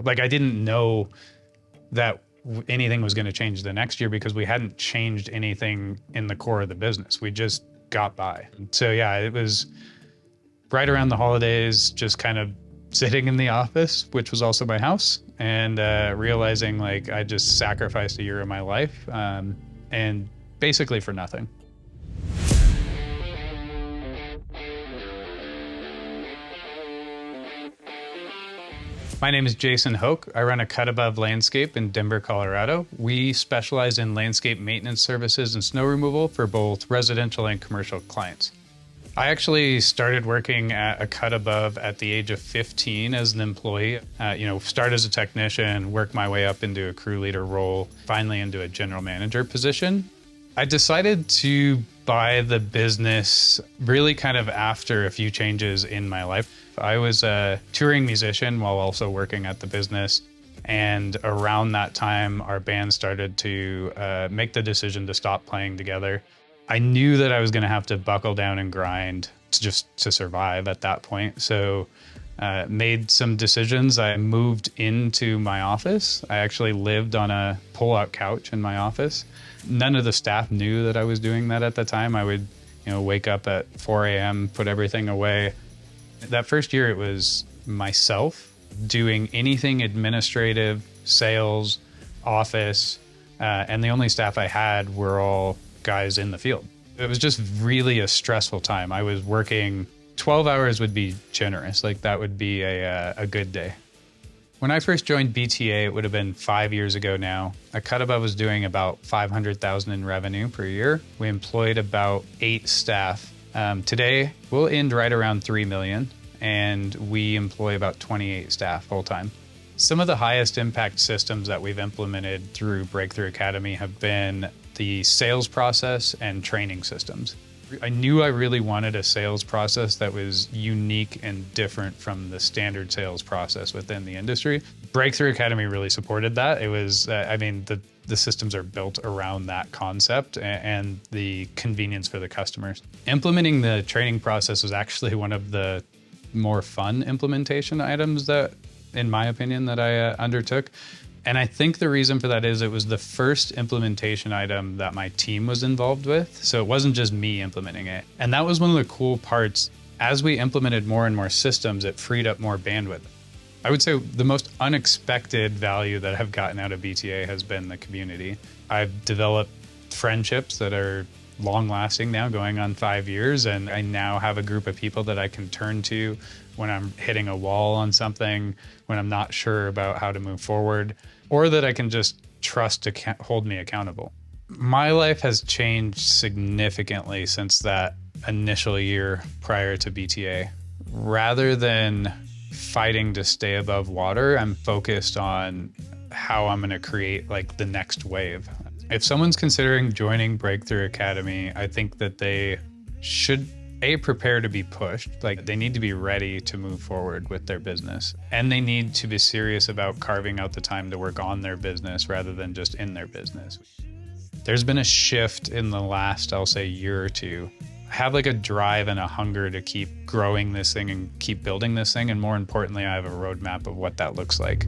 Like I didn't know that anything was going to change the next year because we hadn't changed anything in the core of the business. We just got by. So yeah, it was right around the holidays, just kind of sitting in the office, which was also my house, and realizing like I just sacrificed a year of my life and basically for nothing. My name is Jason Hoke. I run a Cut Above Landscape in Denver, Colorado. We specialize in landscape maintenance services and snow removal for both residential and commercial clients. I actually started working at a Cut Above at the age of 15 as an employee. Start as a technician, work my way up into a crew leader role, finally into a general manager position. I decided to buy the business really kind of after a few changes in my life. I was a touring musician while also working at the business. And around that time, our band started to make the decision to stop playing together. I knew that I was going to have to buckle down and grind to survive at that point. So made some decisions. I moved into my office. I actually lived on a pull-out couch in my office. None of the staff knew that I was doing that at the time. I would, wake up at 4 a.m., put everything away. That first year, it was myself doing anything administrative, sales, office, and the only staff I had were all guys in the field. It was just really a stressful time. I was working 12 hours would be generous. Like that would be a good day. When I first joined BTA, it would have been 5 years ago now. A Cut Above was doing about $500,000 in revenue per year. We employed about 8 staff. Today, we'll end right around 3 million, and we employ about 28 staff full time. Some of the highest impact systems that we've implemented through Breakthrough Academy have been the sales process and training systems. I knew I really wanted a sales process that was unique and different from the standard sales process within the industry. Breakthrough Academy really supported that. It was, the systems are built around that concept and the convenience for the customers. Implementing the training process was actually one of the more fun implementation items that, in my opinion, that I undertook. And I think the reason for that is it was the first implementation item that my team was involved with. So it wasn't just me implementing it. And that was one of the cool parts. As we implemented more and more systems, it freed up more bandwidth. I would say the most unexpected value that I've gotten out of BTA has been the community. I've developed friendships that are long lasting now, going on 5 years. And I now have a group of people that I can turn to when I'm hitting a wall on something, when I'm not sure about how to move forward, or that I can just trust to hold me accountable. My life has changed significantly since that initial year prior to BTA. Rather than fighting to stay above water, I'm focused on how I'm going to create like the next wave. If someone's considering joining Breakthrough Academy, I think that they should prepare to be pushed. Like they need to be ready to move forward with their business, and they need to be serious about carving out the time to work on their business rather than just in their business. There's been a shift in the last, I'll say, year or two. I have like a drive and a hunger to keep growing this thing and keep building this thing. And more importantly, I have a roadmap of what that looks like.